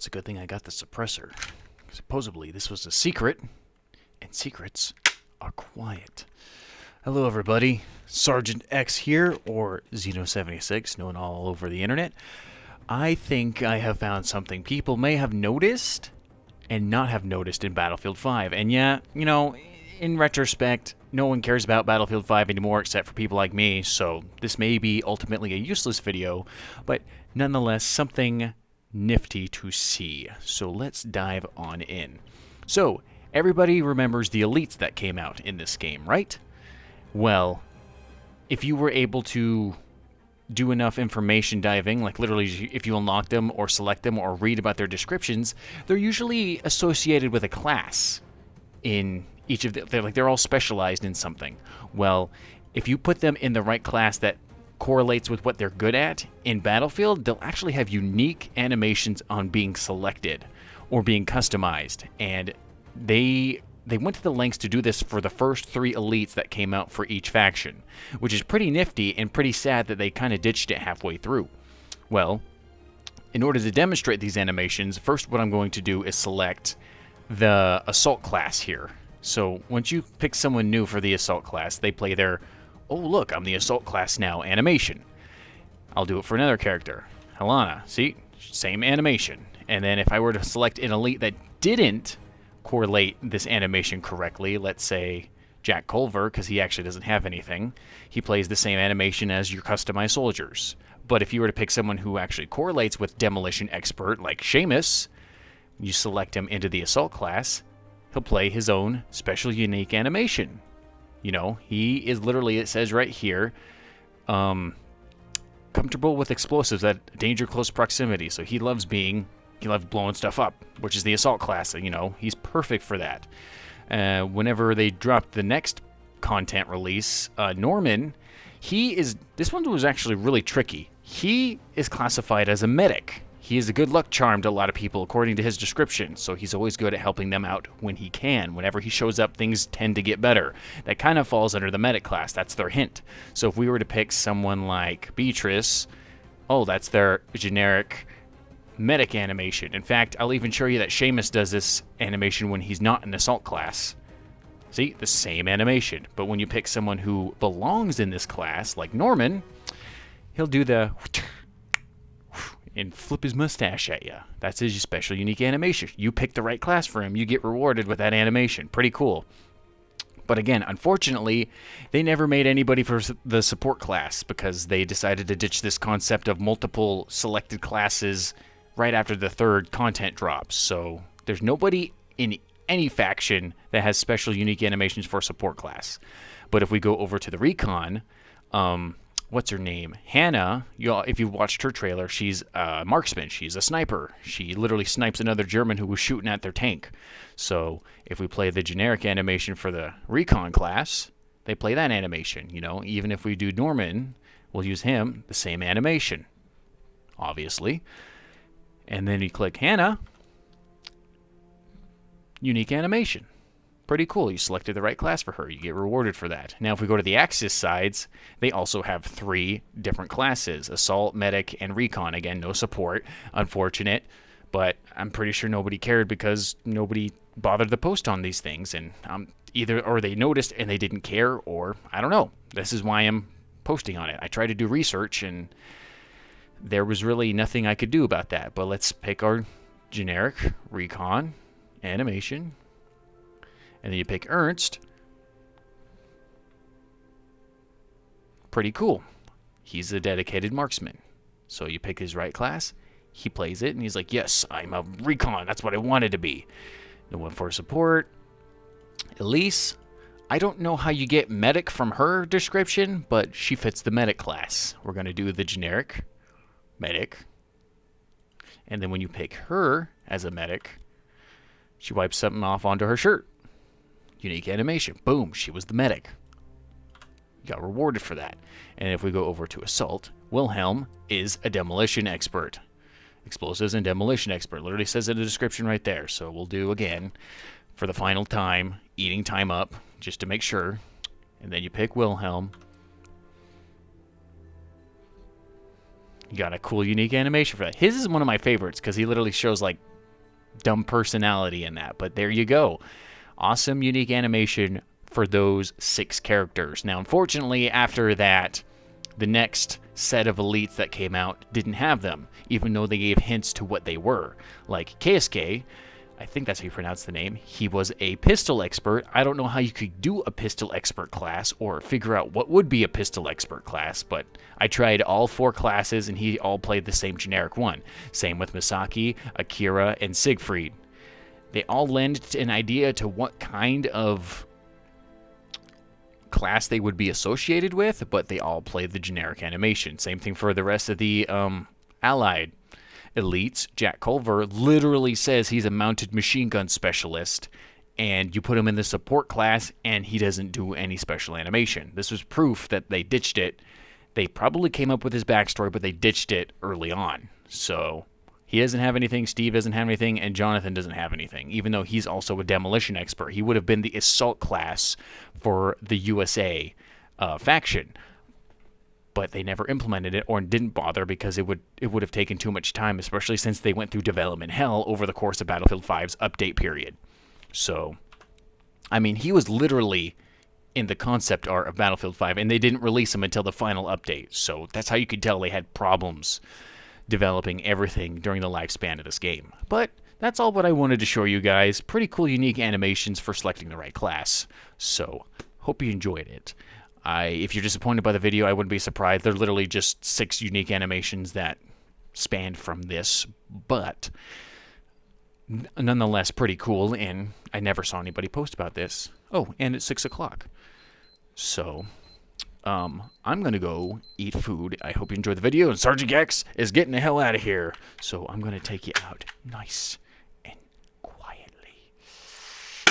It's a good thing I got the suppressor. Supposedly, this was a secret, and secrets are quiet. Hello, everybody. Sergeant X here, or Xeno76, known all over the internet. I think I have found something people may have noticed and not have noticed in Battlefield 5. And yeah, you know, in retrospect, no one cares about Battlefield 5 anymore except for people like me, so this may be ultimately a useless video, but nonetheless something nifty to see. So let's dive on in. So, everybody remembers the elites that came out in this game, right? Well, if you were able to do enough information diving, like literally if you unlock them or select them or read about their descriptions, they're usually associated with a class in each of they're all specialized in something. Well, if you put them in the right class that correlates with what they're good at in Battlefield, they'll actually have unique animations on being selected or being customized, and they went to the lengths to do this for the first 3 elites that came out for each faction, which is pretty nifty and pretty sad that they kind of ditched it halfway through. Well, in order to demonstrate these animations, first what I'm going to do is select the assault class here. So once you pick someone new for the assault class, they play their, oh look, I'm the assault class now animation. I'll do it for another character. Helena, see? Same animation. And then if I were to select an elite that didn't correlate this animation correctly, let's say Jack Culver, because he actually doesn't have anything, he plays the same animation as your customized soldiers. But if you were to pick someone who actually correlates with Demolition Expert, like Seamus, you select him into the assault class, he'll play his own special unique animation. You know, he is literally, it says right here, comfortable with explosives at danger close proximity. So he loves blowing stuff up, which is the assault class. You know, he's perfect for that. Whenever they drop the next content release, Norman, this one was actually really tricky. He is classified as a medic. He is a good luck charm to a lot of people, according to his description, so he's always good at helping them out when he can. Whenever he shows up, things tend to get better. That kind of falls under the medic class. That's their hint. So if we were to pick someone like Beatrice, oh, that's their generic medic animation. In fact, I'll even show you that Seamus does this animation when he's not in assault class. See, the same animation. But when you pick someone who belongs in this class, like Norman, he'll do the and flip his mustache at you. That's his special unique animation. You pick the right class for him, you get rewarded with that animation. Pretty cool. But again, unfortunately, they never made anybody for the support class because they decided to ditch this concept of multiple selected classes right after the 3rd content drops. So there's nobody in any faction that has special unique animations for support class. But if we go over to the recon, what's her name? Hannah, if you've watched her trailer, she's a marksman. She's a sniper. She literally snipes another German who was shooting at their tank. So if we play the generic animation for the recon class, they play that animation. You know, even if we do Norman, we'll use him, the same animation, obviously. And then you click Hannah, unique animation. Pretty cool. You selected the right class for her. You get rewarded for that. Now, if we go to the Axis sides, they also have 3 different classes: Assault, Medic, and Recon. Again, no support. Unfortunate, but I'm pretty sure nobody cared because nobody bothered to post on these things. And or they noticed and they didn't care, or I don't know. This is why I'm posting on it. I tried to do research, and there was really nothing I could do about that. But let's pick our generic Recon animation. And then you pick Ernst. Pretty cool. He's a dedicated marksman. So you pick his right class. He plays it, and he's like, yes, I'm a recon. That's what I wanted to be. The one for support. Elise. I don't know how you get medic from her description, but she fits the medic class. We're going to do the generic medic. And then when you pick her as a medic, she wipes something off onto her shirt. Unique animation. Boom, she was the medic. You got rewarded for that. And if we go over to Assault, Wilhelm is a demolition expert. Explosives and demolition expert. Literally says in the description right there. So we'll do again for the final time, eating time up, just to make sure. And then you pick Wilhelm. You got a cool, unique animation for that. His is one of my favorites because he literally shows, like, dumb personality in that. But there you go. Awesome, unique animation for those 6 characters. Now, unfortunately, after that, the next set of elites that came out didn't have them, even though they gave hints to what they were. Like KSK, I think that's how you pronounce the name, he was a pistol expert. I don't know how you could do a pistol expert class or figure out what would be a pistol expert class, but I tried all 4 classes and he all played the same generic one. Same with Misaki, Akira, and Siegfried. They all lend an idea to what kind of class they would be associated with, but they all play the generic animation. Same thing for the rest of the allied elites. Jack Culver literally says he's a mounted machine gun specialist, and you put him in the support class and he doesn't do any special animation. This was proof that they ditched it. They probably came up with his backstory, but they ditched it early on. So he doesn't have anything, Steve doesn't have anything, and Jonathan doesn't have anything, even though he's also a demolition expert. He would have been the assault class for the USA faction, but they never implemented it or didn't bother because it would have taken too much time, especially since they went through development hell over the course of Battlefield 5's update period. So, I mean, he was literally in the concept art of Battlefield 5, and they didn't release him until the final update. So that's how you could tell they had problems developing everything during the lifespan of this game. But that's all what I wanted to show you guys. Pretty cool, unique animations for selecting the right class. So, hope you enjoyed it. If you're disappointed by the video, I wouldn't be surprised. They're literally just 6 unique animations that spanned from this, but nonetheless pretty cool, and I never saw anybody post about this. Oh, and it's 6 o'clock. So, I'm going to go eat food. I hope you enjoyed the video, and Sergeant X is getting the hell out of here. So I'm going to take you out. Nice.